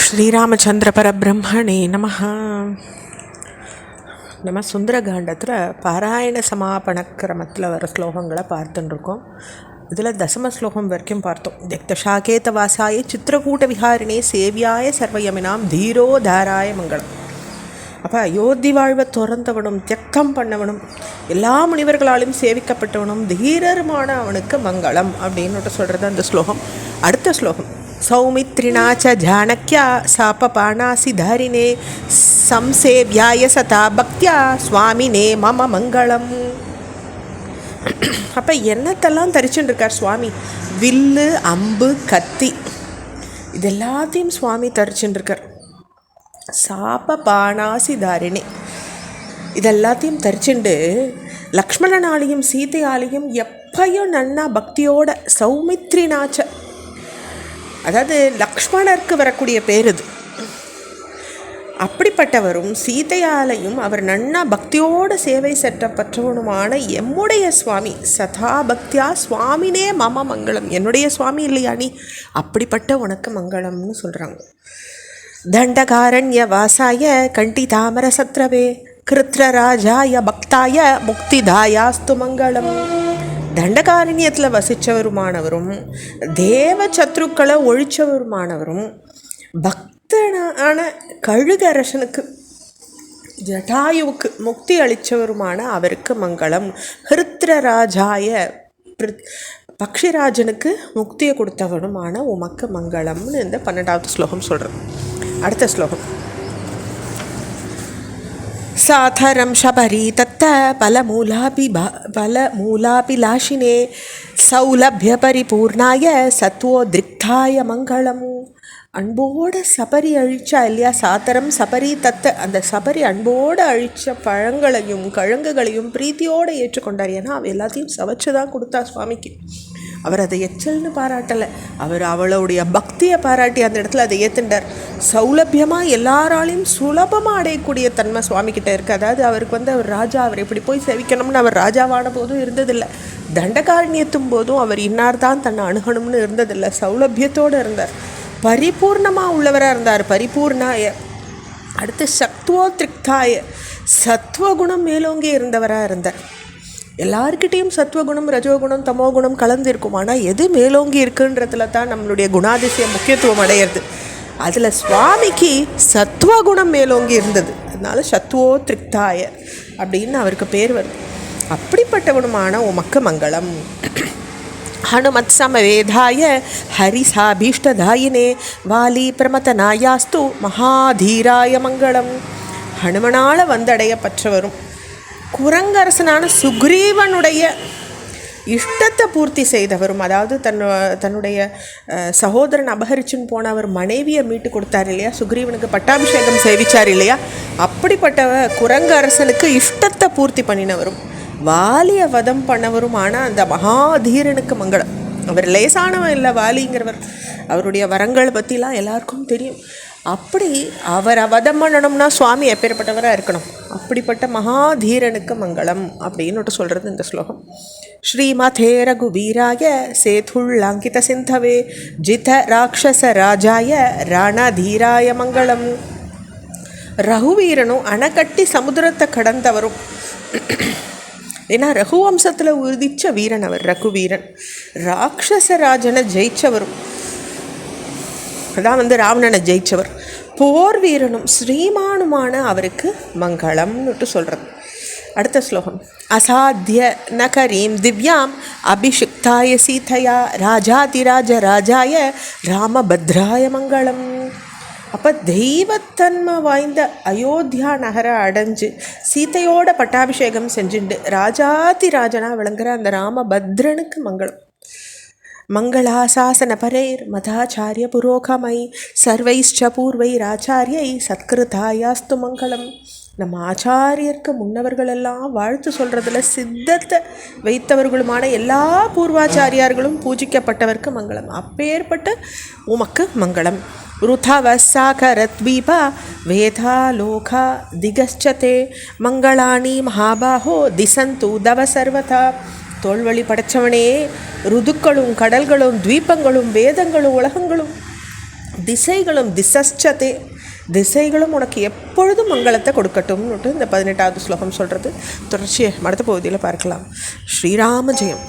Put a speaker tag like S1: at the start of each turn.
S1: ஸ்ரீராமச்சந்திர பரபிரம்மணே நமஹ. நம்ம சுந்தரகாண்டத்தில் பாராயண சமாபன கிரமத்தில் வர ஸ்லோகங்களை பார்த்துட்டுருக்கோம். இதில் தசம ஸ்லோகம் வரைக்கும் பார்த்தோம். தியக்தசாகேத வாசாய சித்திரகூட்ட விஹாரிணே சேவியாய சர்வயமினாம் தீரோ தாராய மங்களம். அப்போ அயோத்தி வாழ்வை துறந்தவனும் தியக்தம் பண்ணவனும் எல்லா முனிவர்களாலும் சேவிக்கப்பட்டவனும் தீரருமான அவனுக்கு மங்களம் அப்படின்னு சொல்கிறது அந்த ஸ்லோகம். அடுத்த ஸ்லோகம் சௌமித்ரிணாச்ச ஜானக்யா சாபபாணாசி தாரினே சம்சேவ்யாய சதா பக்தியா சுவாமினே மம மங்களம். அப்போ என்னத்தெல்லாம் தரிச்சுட்டு இருக்கார் சுவாமி? வில்லு, அம்பு, கத்தி இது எல்லாத்தையும் சுவாமி தரிச்சுட்டு இருக்கார். சாபபாணாசி தாரிணே இதெல்லாத்தையும் தரிச்சுண்டு லக்ஷ்மணனாலையும் சீதையாலையும் எப்பையும் நன்னா பக்தியோட சௌமித்ரிநாச்ச, அதாவது லக்ஷ்மணருக்கு வரக்கூடிய பேர் இது. அப்படிப்பட்டவரும் சீதையாலையும் அவர் நன்னா பக்தியோட சேவை சற்றப்பற்றவனுமான எம்முடைய சுவாமி சதா பக்தியா சுவாமினே மம மங்களம். என்னுடைய சுவாமி இல்லையா நீ? அப்படிப்பட்ட உனக்கு மங்களம்னு சொல்கிறாங்க. தண்டகாரண்ய வாசாய கண்டி தாமர சத்ரவே கிருத்ரராஜாய பக்தாய முக்திதாயாஸ்து மங்களம். தண்டகாரண்யத்தில் வசித்தவருமானவரும் தேவ சத்ருக்களை ஒழிச்சவருமானவரும் பக்தனான கழுகரசனுக்கு ஜட்டாயுவுக்கு முக்தி அளித்தவருமான அவருக்கு மங்களம். ஹிருத்ரராஜாய பக்ஷிராஜனுக்கு முக்தியை கொடுத்தவனுமான உமக்கு மங்களம்னு இந்த 12வது ஸ்லோகம் சொல்கிறோம். அடுத்த ஸ்லோகம் சாதரம் ஷபரி தத்த பலமூலாபிலாஷினே சௌலபிய பரிபூர்ணாய சத்வோத்ரிக்தாய மங்களம். அன்போடு சபரி அழிச்சா இல்லையா? சாதரம் சபரி தத்த, அந்த சபரி அன்போடு அழித்த பழங்களையும் கிழங்குகளையும் பிரீத்தியோடு ஏற்றுக்கொண்டார். ஏன்னா அவள் எல்லாத்தையும் சமைச்சு தான் கொடுத்தா சுவாமிக்கு. அவர் அதை எச்சல்னு பாராட்டலை, அவர் அவளுடைய பக்தியை பாராட்டி அந்த இடத்துல அதை ஏற்றுண்டார். சௌலபியமாக எல்லாராலையும் சுலபமாக அடையக்கூடிய தன்மை சுவாமிக்கிட்ட இருக்குது. அதாவது அவருக்கு அவர் ராஜா, அவர் இப்படி போய் சேவிக்கணும்னு அவர் ராஜாவான போதும் இருந்ததில்லை, தண்டகாரண்யத்தும் போதும் அவர் இன்னார் தான் தன்னை அணுகணும்னு இருந்ததில்லை. சௌலபியத்தோடு இருந்தார், பரிபூர்ணமாக உள்ளவராக இருந்தார். பரிபூர்ணாய, அடுத்து சத்வோத்ரிக்தாய, சத்வகுணம் மேலோங்கி இருந்தவராக இருந்தார். எல்லாருக்கிட்டேயும் சத்வகுணம் ரஜோகுணம் தமோகுணம் கலந்துருக்கும். ஆனால் எது மேலோங்கி இருக்குன்றதுல தான் நம்மளுடைய குணாதிசய முக்கியத்துவம் அடையிறது. அதில் சுவாமிக்கு சத்வகுணம் மேலோங்கி இருந்தது, அதனால சத்வோத்ரிக்தாய அப்படின்னு அவருக்கு பேர் வருது. அப்படிப்பட்டவனுமான உமக்கு மங்களம். ஹனுமத் சமவேதாய ஹரிசாபீஷ்டதாயினே வாலி பிரமதனாயாஸ்து மகாதீராய மங்களம். ஹனுமனால் வந்தடையப்பட்டவரும் குரங்கரசனான சுக்ரீவனுடைய இஷ்டத்தை பூர்த்தி செய்தவரும், அதாவது தன்னுடைய சகோதரன் அபகரிச்சுன்னு போன அவர் மனைவியை மீட்டு கொடுத்தார் இல்லையா, சுக்ரீவனுக்கு பட்டாபிஷேகம் சேவிச்சார் இல்லையா, அப்படிப்பட்ட குரங்கரசனுக்கு இஷ்டத்தை பூர்த்தி பண்ணினவரும் வாலியை வதம் பண்ணவருமான அந்த மகாதீரனுக்கு மங்களம். அவர் லேசானவன் இல்லை வாலிங்கிறவர், அவருடைய வரங்கள் பற்றிலாம் எல்லாருக்கும் தெரியும். அப்படி அவரை வதம் பண்ணணும்னா சுவாமி எப்பேற்பட்டவராக இருக்கணும். அப்படிப்பட்ட மகாதீரனுக்கு மங்களம் அப்படின்னு சொல்கிறது இந்த ஸ்லோகம். ஸ்ரீமதே ரகுவீராய சேதுல்லாங்கித சிந்தவே ஜித ராட்சச ராஜாய ரணதீராய மங்களம். ரகுவீரனும் அணைக்கட்டி சமுத்திரத்தை கடந்தவரும், ஏன்னா ரகுவம்சத்தில் உதிச்ச வீரன் அவர் ரகுவீரன். ராட்சசராஜனை ஜெயிச்சவரும், அதான் ராவணனை ஜெயிச்சவர். போர் வீரனும் ஸ்ரீமானுமான அவருக்கு மங்களம்னுட்டு சொல்கிறது. அடுத்த ஸ்லோகம் அசாத்திய நகரீம் திவ்யாம் அபிஷிக்தாய சீதையா ராஜாதிராஜ ராஜாய ராமபத்ராய மங்களம். அப்போ தெய்வத்தன்மை வாய்ந்த அயோத்தியா நகரை அடைஞ்சு சீதையோட பட்டாபிஷேகம் செஞ்சுண்டு ராஜாதிராஜனாக விளங்குற அந்த ராமபத்ரனுக்கு மங்களம். மங்களாசாசன பரேர் மதாச்சாரிய புரோகமை சர்வைஷ்ட பூர்வைராச்சாரியை சத்கிருதாயாஸ்து மங்களம். நம்ம ஆச்சாரியருக்கு முன்னவர்களெல்லாம் வாழ்த்து சொல்கிறதுல சித்தத்தை வைத்தவர்களுமான எல்லா பூர்வாச்சாரியார்களும் பூஜிக்கப்பட்டவருக்கு மங்களம். அப்பேற்பட்ட உமக்கு மங்களம். ருதவசாகரத்வீபா வேதா லோகா திகச்சதே மங்களானி மகாபாஹோ திசந்து தவ சர்வதா. தோல்வழி படைச்சவனே, ருதுக்களும் கடல்களும் துவீபங்களும் வேதங்களும் உலகங்களும் திசைகளும் திசஸ்சதே, திசைகளும் உனக்கு எப்பொழுதும் மங்களத்தை கொடுக்கட்டும்னுட்டு இந்த 18வது ஸ்லோகம் சொல்கிறது. தொடர்ச்சியை அடுத்த பகுதியில் பார்க்கலாம். ஸ்ரீராம ஜெயம்.